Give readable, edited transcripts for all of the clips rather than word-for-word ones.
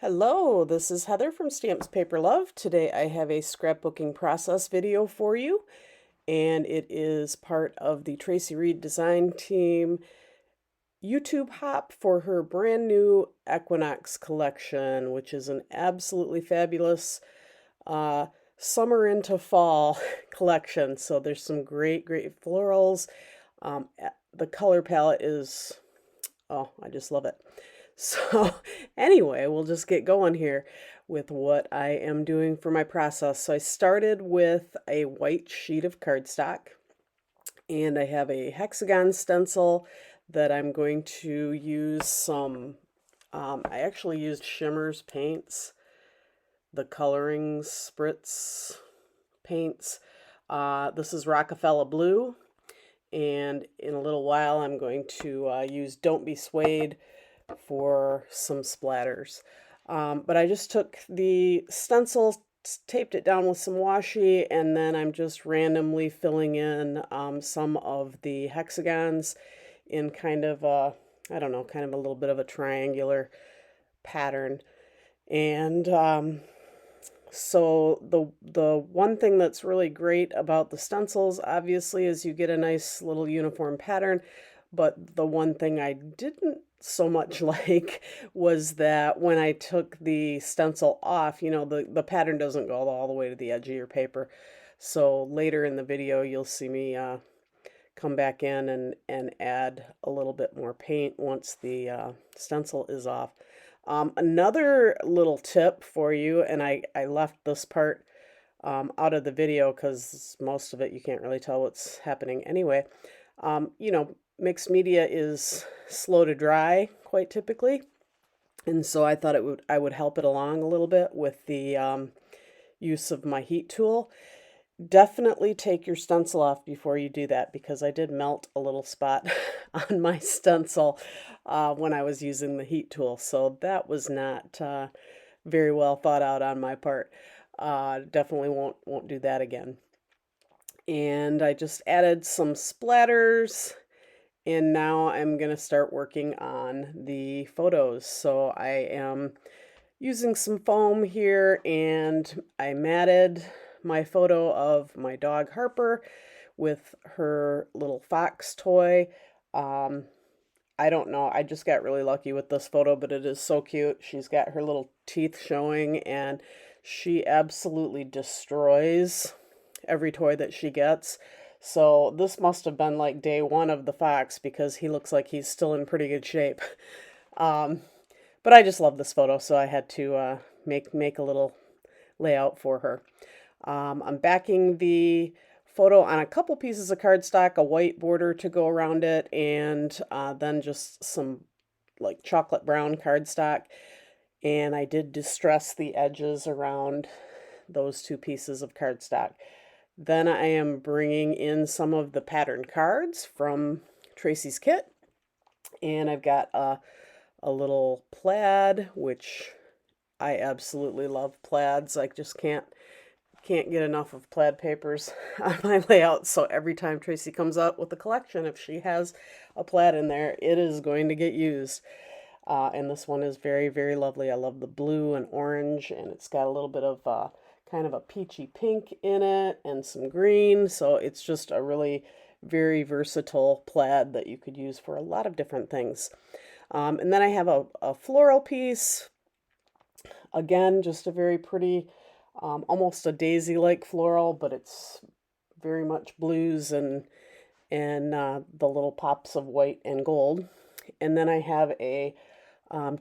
Hello, this is Heather from Stamps Paper Love. Today I have a scrapbooking process video for you, and it is part of the Traci Reed design team YouTube Hop for her brand new Equinox collection, which is an absolutely fabulous summer into fall collection. So there's some great florals. The color palette is, oh, I just love it. So anyway, we'll just get going here with what I am doing for my process. So I started with a white sheet of cardstock, and I have a hexagon stencil that I'm going to use some, I actually used Shimmer's paints, the coloring spritz paints. This is Rockefeller Blue, and in a little while I'm going to use Don't Be Swayed for some splatters. But I just took the stencil, taped it down with some washi, and then I'm just randomly filling in some of the hexagons in kind of a, I don't know, kind of a little bit of a triangular pattern. And so the one thing that's really great about the stencils, obviously, is you get a nice little uniform pattern. But the one thing I didn't so much like was that when I took the stencil off, the pattern doesn't go all the way to the edge of your paper. So later in the video, you'll see me come back in and add a little bit more paint once the stencil is off. Another little tip for you, and I left this part out of the video because most of it you can't really tell what's happening anyway. Mixed media is slow to dry quite typically, and so I thought I would help it along a little bit with the use of my heat tool. Definitely take your stencil off before you do that, because I did melt a little spot on my stencil when I was using the heat tool, so that was not very well thought out on my part. Definitely won't do that again. And I just added some splatters. And now I'm going to start working on the photos. So I am using some foam here, and I matted my photo of my dog Harper with her little fox toy. I don't know, I just got really lucky with this photo, but it is so cute. She's got her little teeth showing, and she absolutely destroys every toy that she gets. So this must have been like day one of the fox, because he looks like he's still in pretty good shape. But I just love this photo, so I had to make a little layout for her. I'm backing the photo on a couple pieces of cardstock, a white border to go around it, and then just some like chocolate brown cardstock. And I did distress the edges around those two pieces of cardstock. Then I am bringing in some of the pattern cards from Traci's kit, and I've got a little plaid, which I absolutely love plaids. I just can't get enough of plaid papers on my layout. So every time Traci comes out with a collection, if she has a plaid in there, it is going to get used. And this one is very lovely. I love the blue and orange, and it's got a little bit of kind of a peachy pink in it and some green. So it's just a really very versatile plaid that you could use for a lot of different things. And then I have a floral piece. Again, just a very pretty, almost a daisy-like floral, but it's very much blues and the little pops of white and gold. And then I have a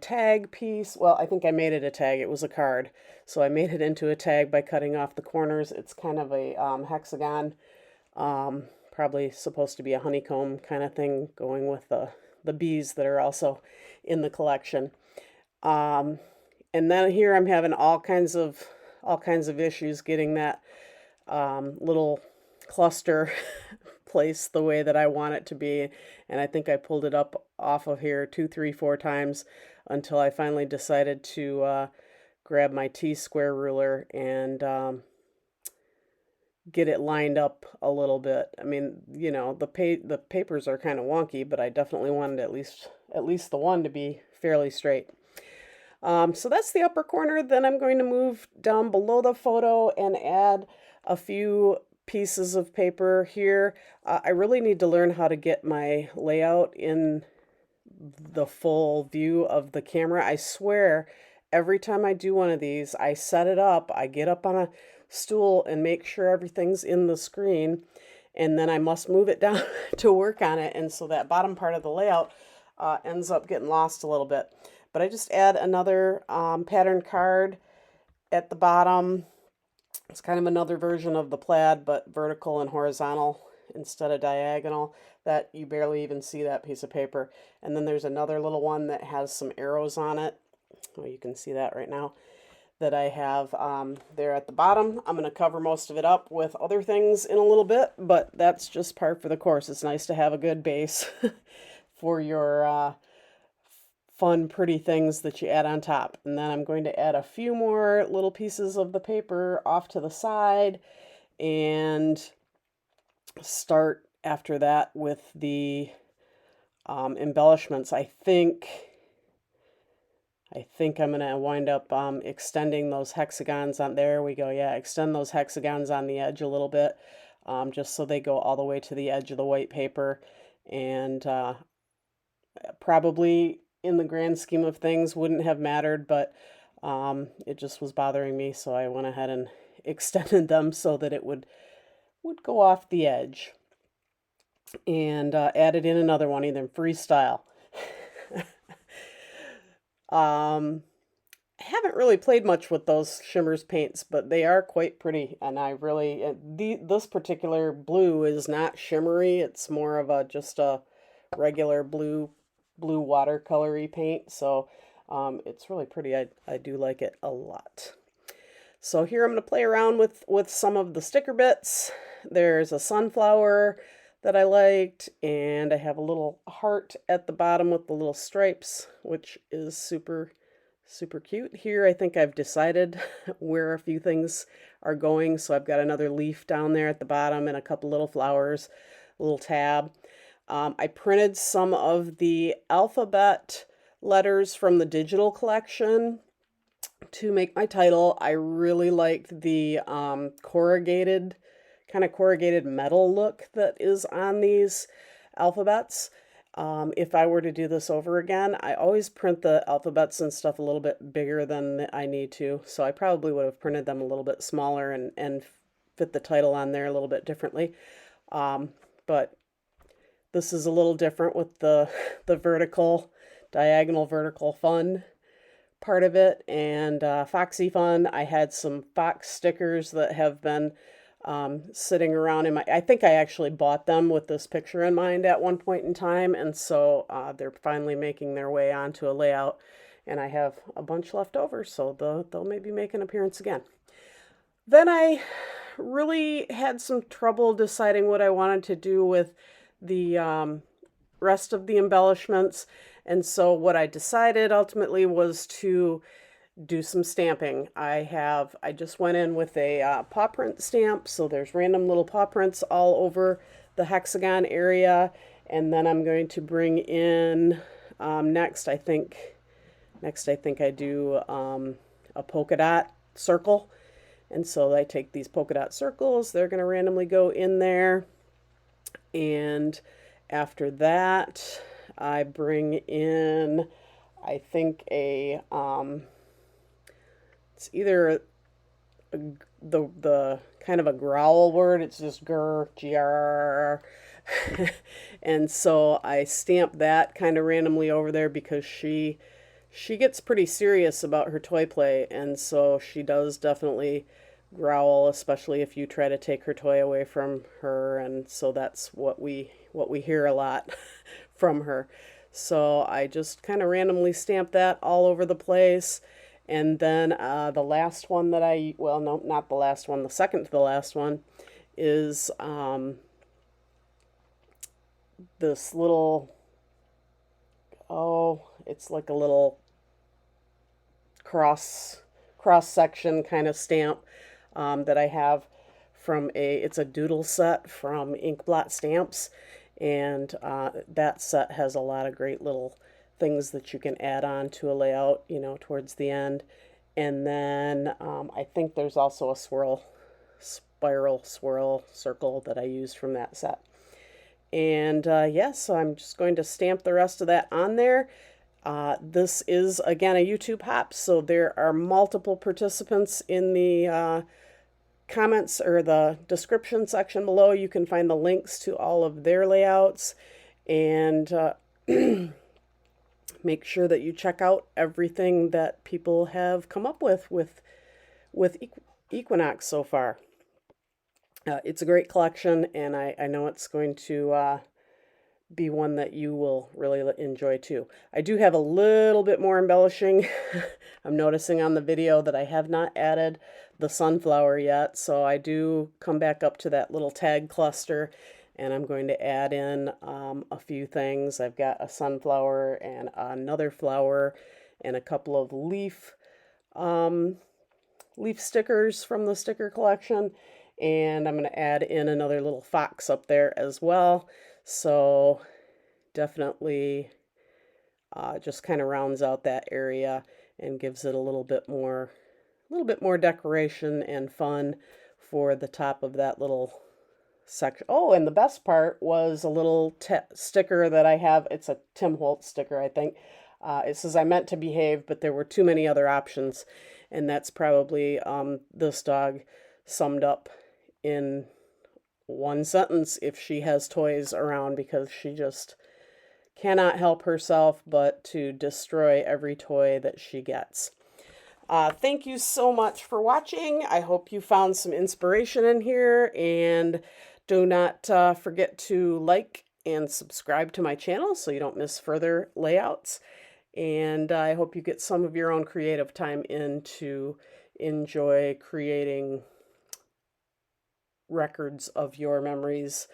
tag piece. Well, I think I made it a tag. It was a card. So I made it into a tag by cutting off the corners. It's kind of a hexagon, probably supposed to be a honeycomb kind of thing, going with the bees that are also in the collection. And then here I'm having all kinds of issues getting that little cluster place the way that I want it to be, and I think I pulled it up off of here 2, 3, 4 times until I finally decided to grab my T-square ruler and get it lined up a little bit. I mean, the papers are kind of wonky, but I definitely wanted at least the one to be fairly straight. So that's the upper corner. Then I'm going to move down below the photo and add a few pieces of paper here. I really need to learn how to get my layout in the full view of the camera. I swear, every time I do one of these, I set it up, I get up on a stool and make sure everything's in the screen, and then I must move it down to work on it, and so that bottom part of the layout ends up getting lost a little bit. But I just add another pattern card at the bottom. It's kind of another version of the plaid, but vertical and horizontal instead of diagonal, that you barely even see that piece of paper. And then there's another little one that has some arrows on it. Oh, you can see that right now, that I have there at the bottom. I'm going to cover most of it up with other things in a little bit, but that's just par for the course. It's nice to have a good base for your fun, pretty things that you add on top. And then I'm going to add a few more little pieces of the paper off to the side and start after that with the embellishments. I think I'm going to wind up extending those hexagons on, there we go, yeah, extend those hexagons on the edge a little bit, just so they go all the way to the edge of the white paper. And probably in the grand scheme of things wouldn't have mattered, but it just was bothering me, so I went ahead and extended them so that it would go off the edge. And added in another one, either freestyle. I haven't really played much with those shimmers paints, but they are quite pretty, and I really, this particular blue is not shimmery, it's more of a just a regular blue watercolory paint, so it's really pretty. I do like it a lot. So here I'm going to play around with some of the sticker bits. There's a sunflower that I liked, and I have a little heart at the bottom with the little stripes, which is super cute. Here I think I've decided where a few things are going, so I've got another leaf down there at the bottom and a couple little flowers, a little tab. I printed some of the alphabet letters from the digital collection to make my title. I really liked the corrugated metal look that is on these alphabets. If I were to do this over again, I always print the alphabets and stuff a little bit bigger than I need to, so I probably would have printed them a little bit smaller and fit the title on there a little bit differently. But this is a little different with the diagonal vertical fun part of it, and Foxy fun. I had some Fox stickers that have been sitting around in my, I think I actually bought them with this picture in mind at one point in time, and so they're finally making their way onto a layout, and I have a bunch left over, so they'll maybe make an appearance again. Then I really had some trouble deciding what I wanted to do with the rest of the embellishments, and so what I decided ultimately was to do some stamping. I just went in with a paw print stamp, so there's random little paw prints all over the hexagon area, and then I'm going to bring in next I think I do a polka dot circle, and so I take these polka dot circles, they're going to randomly go in there, and after that I bring in, I think, a it's either the kind of a growl word, it's just grr, G-R, and so I stamp that kind of randomly over there because she gets pretty serious about her toy play, and so she does definitely growl, especially if you try to take her toy away from her, and so that's what we hear a lot from her. So I just kind of randomly stamp that all over the place. And then the last one that well, no, not the last one, the second to the last one is this little, oh, it's like a little cross section kind of stamp that I have from it's a doodle set from Ink Blot Stamps, and that set has a lot of great little things that you can add on to a layout, you know, towards the end. And then I think there's also a spiral swirl circle that I used from that set. And yes, so I'm just going to stamp the rest of that on there. This is, again, a YouTube hop, so there are multiple participants in the comments or the description section below. You can find the links to all of their layouts, and make sure that you check out everything that people have come up with Equinox so far. It's a great collection, and I know it's going to be one that you will really enjoy too. I do have a little bit more embellishing. I'm noticing on the video that I have not added the sunflower yet, so I do come back up to that little tag cluster, and I'm going to add in a few things. I've got a sunflower and another flower and a couple of leaf stickers from the sticker collection, and I'm going to add in another little fox up there as well. So definitely just kind of rounds out that area and gives it a little bit more decoration and fun for the top of that little section. Oh, and the best part was a little sticker that I have. It's a Tim Holtz sticker, I think. It says, "I meant to behave, but there were too many other options." And that's probably this dog summed up in one sentence if she has toys around, because she just cannot help herself but to destroy every toy that she gets. Thank you so much for watching. I hope you found some inspiration in here, and do not forget to like and subscribe to my channel so you don't miss further layouts. And I hope you get some of your own creative time in to enjoy creating records of your memories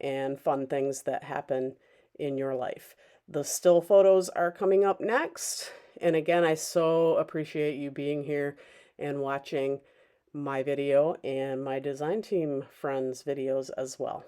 and fun things that happen in your life. The still photos are coming up next. And again, I so appreciate you being here and watching my video and my design team friends' videos as well.